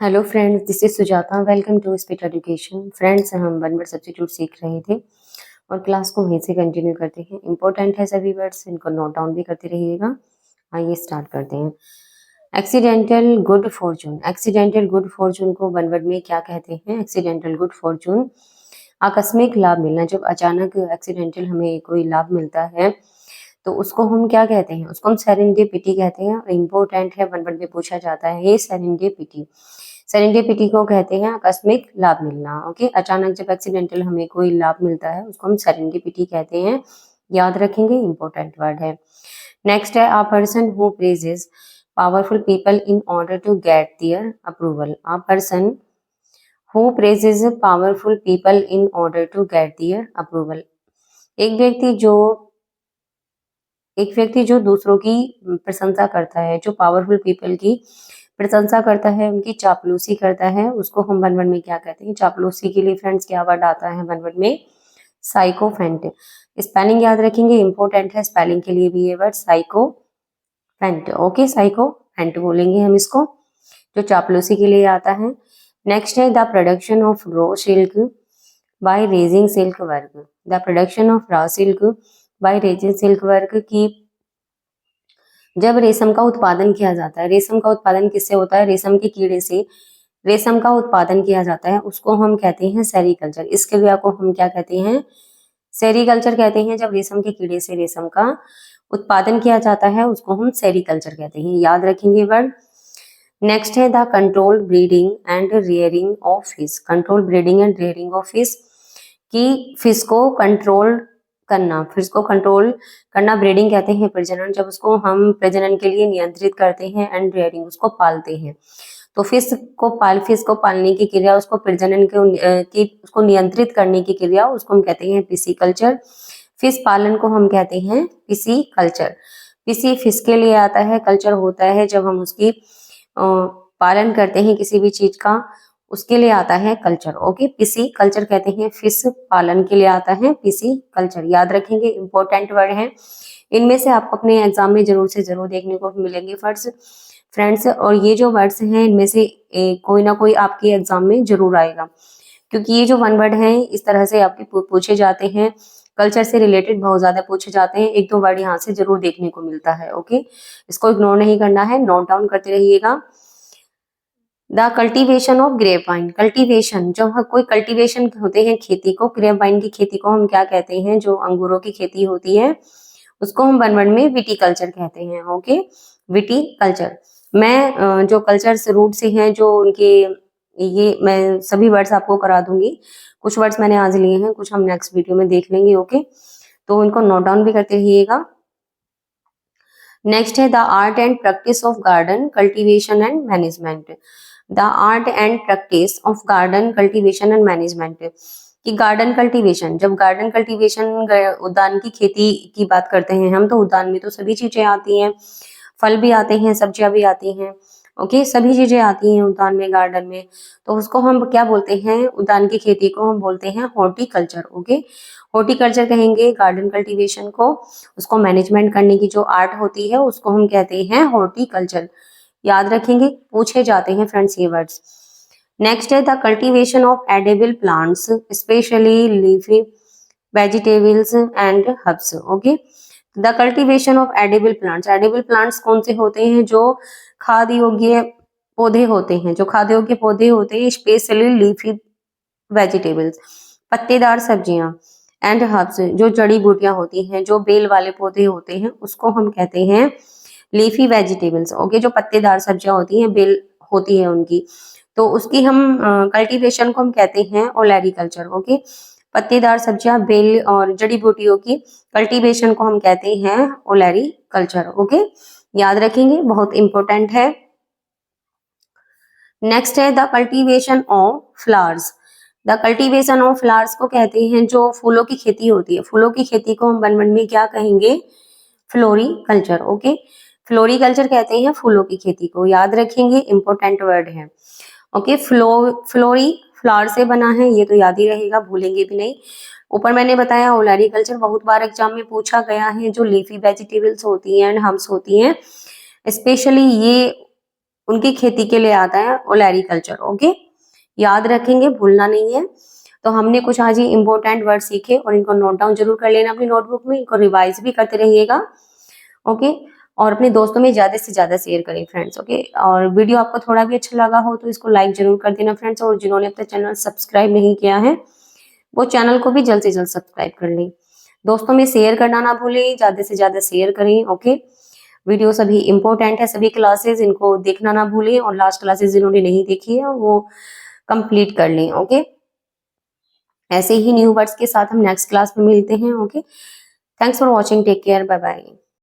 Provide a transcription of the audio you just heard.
Hello friends, this is Sujata. Welcome to speed education. Friends, हम one word substitute सीख रहे थे और क्लास को वहीं से कंटिन्यू करते हैं। इंपॉर्टेंट है सभी वर्ड्स, इनको नोट डाउन भी करते रहिएगा। आइए स्टार्ट करते हैं। Accidental good Fortune. Accidental good Fortune को वन वर्ड में क्या कहते हैं? एक्सीडेंटल गुड फॉर्चून आकस्मिक लाभ मिलना। जब अचानक एक्सीडेंटल हमें कोई लाभ मिलता है तो उसको हम क्या कहते हैं? उसको हम सेरेंडिपिटी कहते हैं। इम्पोर्टेंट है, वन वर्ड में पूछा जाता है ये सेरेंडिपिटी। सेरेंडिपिटी को कहते हैं आकस्मिक लाभ मिलना। ओके, अचानक जब एक्सीडेंटल हमें कोई लाभ मिलता है उसको हम सेरेंडिपिटी कहते हैं। याद रखेंगे, इंपॉर्टेंट वर्ड है। नेक्स्ट है a person who praises powerful people in order to get their approval. A person who praises powerful people in order to get their approval. एक व्यक्ति जो एक व्यक्ति जो दूसरों की प्रशंसा करता है, जो पावरफुल पीपल की प्रशंसा करता है, उनकी चापलूसी करता है, उसको हम वन वर्ड में क्या कहते हैं? चापलूसी के लिए फ्रेंड्स क्या वर्ड आता है वन वर्ड में? साइकोफेंट। स्पेलिंग याद रखेंगे, इंपॉर्टेंट है स्पेलिंग के लिए भी ये वर्ड साइकोफेंट। ओके, साइकोफेंट बोलेंगे हम इसको, जो चापलूसी के लिए आता है। नेक्स्ट है the production of raw silk by raising silk work. The production of raw silk by raising silk work की जब रेशम का उत्पादन किया जाता है, रेशम का उत्पादन किससे होता है? रेशम के कीड़े से रेशम का उत्पादन किया जाता है, उसको हम कहते हैं सेरीकल्चर। इस क्रिया को हम क्या कहते हैं? सेरीकल्चर कहते हैं। जब रेशम के कीड़े से रेशम का उत्पादन किया जाता है उसको हम सेरीकल्चर कहते हैं। याद रखेंगे वर्ड। नेक्स्ट है the controlled breeding and rearing of fish. Control breeding and rearing of fish की फिश को कंट्रोल करना, फिश को कंट्रोल करना ब्रीडिंग कहते हैं, प्रजनन। जब उसको हम प्रजनन के लिए नियंत्रित करते हैं, एंड रेयरिंग उसको पालते हैं। तो फिश को पालने की क्रिया, उसको प्रजनन की उसको नियंत्रित करने की क्रिया, उसको हम कहते हैं पिसीकल्चर। फिश पालन को हम कहते हैं पिसीकल्चर। पिसी फिश के लिए आता है, कल्चर होता है जब हम उसकी पालन करते हैं किसी भी चीज का, उसके लिए आता है कल्चर। ओके, पिसी कल्चर कहते हैं, फिश पालन के लिए आता है पिसी कल्चर। याद रखेंगे, इंपॉर्टेंट वर्ड है। इनमें से आपको अपने एग्जाम में जरूर से जरूर देखने को मिलेंगे फ्रेंड्स। और ये जो वर्ड्स हैं इनमें से कोई ना कोई आपके एग्जाम में जरूर आएगा, क्योंकि ये जो वन वर्ड है इस तरह से आपके पूछे जाते हैं। कल्चर से रिलेटेड बहुत ज्यादा पूछे जाते हैं। एक दो वर्ड यहाँ से जरूर देखने को मिलता है। ओके, इसको इग्नोर नहीं करना है, नोट डाउन करते रहिएगा। The cultivation of grape wine. Cultivation, जब कोई कल्टीवेशन होते हैं खेती को, ग्रेप वाइन की खेती को हम क्या कहते हैं? जो अंगूरों की खेती होती है उसको हम वन वर्ड में विटीकल्चर कहते हैं। Okay, viticulture. मैं जो कल्चर्स रूट से हैं, जो उनके, ये मैं सभी वर्ड्स आपको करा दूंगी। कुछ वर्ड्स मैंने आज लिए हैं, कुछ हम नेक्स्ट वीडियो में देख लेंगे। ओके, तो इनको नोट डाउन भी करते रहिएगा। नेक्स्ट है the art and practice of garden cultivation and management. The art and practice of garden cultivation and management कि गार्डन कल्टीवेशन, जब गार्डन कल्टीवेशन उद्यान की खेती की बात करते हैं हम, तो उद्यान में तो सभी चीजें आती हैं, फल भी आते हैं, सब्जियां भी आती हैं। ओके, सभी चीजें आती हैं उद्यान में, गार्डन में। तो उसको हम क्या बोलते हैं? उद्यान की खेती को हम बोलते हैं हॉर्टिकल्चर। ओके, हॉर्टिकल्चर कहेंगे गार्डन कल्टीवेशन को। उसको मैनेजमेंट करने की जो आर्ट होती है उसको हम कहते हैं हॉर्टिकल्चर। याद रखेंगे, पूछे जाते हैं फ्रेंड्स ये वर्ड्स। नेक्स्ट है the cultivation of edible plants specially leafy vegetables and herbs. Okay, the cultivation of edible plants. Edible plants कौन से होते हैं? जो खाद्य योग्य पौधे होते हैं, जो खाद्य योग्य पौधे होते हैं, स्पेशली लीफी वेजिटेबल्स, पत्तेदार सब्जियां, एंड हर्ब्स, जो जड़ी बूटियां होती हैं, जो बेल वाले पौधे होते हैं, उसको हम कहते हैं लीफी वेजिटेबल्स। ओके, जो पत्तेदार सब्जियां होती हैं, बेल होती है उनकी, तो उसकी हम कल्टीवेशन को हम कहते हैं ओलेरिकल्चर। ओके, पत्तेदार सब्जियां, बेल और जड़ी बूटियों की कल्टीवेशन को हम कहते हैं ओलेरिकल्चर। ओके, याद रखेंगे, बहुत इंपॉर्टेंट है। नेक्स्ट है the cultivation of flowers. The cultivation of flowers को कहते हैं जो फूलों की खेती होती है। फूलों की खेती को हम वन वर्ड में क्या कहेंगे? फ्लोरिकल्चर। ओके, फ्लोरिकल्चर कहते हैं फूलों की खेती को। याद रखेंगे, इंपॉर्टेंट वर्ड है। ओके, फ्लोरी फ्लावर से बना है, ये तो याद ही रहेगा, भूलेंगे भी नहीं। ऊपर मैंने बताया ओलेरिकल्चर बहुत बार एग्जाम में पूछा गया है। जो लीफी वेजिटेबल्स होती हैं एंड हम्स होती हैं, स्पेशली ये उनकी खेती के लिए आता है ओलेरिकल्चर। ओके, याद रखेंगे, भूलना नहीं है। तो हमने कुछ आज ही इंपॉर्टेंट वर्ड सीखे और इनको नोट डाउन जरूर कर लेना अपनी नोटबुक में, इनको रिवाइज भी करते रहिएगा। ओके, और अपने दोस्तों में ज्यादा से ज्यादा शेयर करें फ्रेंड्स। ओके, और वीडियो आपको थोड़ा भी अच्छा लगा हो तो इसको लाइक जरूर कर देना फ्रेंड्स, और जिन्होंने अपना चैनल सब्सक्राइब नहीं किया है वो चैनल को भी जल्द से जल्द सब्सक्राइब कर लें। दोस्तों में शेयर करना ना भूलें, ज्यादा से ज्यादा शेयर करें। ओके, वीडियो सभी इंपॉर्टेंट है, सभी क्लासेस इनको देखना ना भूलें, और लास्ट क्लासेस जिन्होंने नहीं देखी है वो कंप्लीट कर लें। ओके, ऐसे ही न्यू वर्ड्स के साथ हम नेक्स्ट क्लास में मिलते हैं। Okay, thanks for watching, take care, bye bye.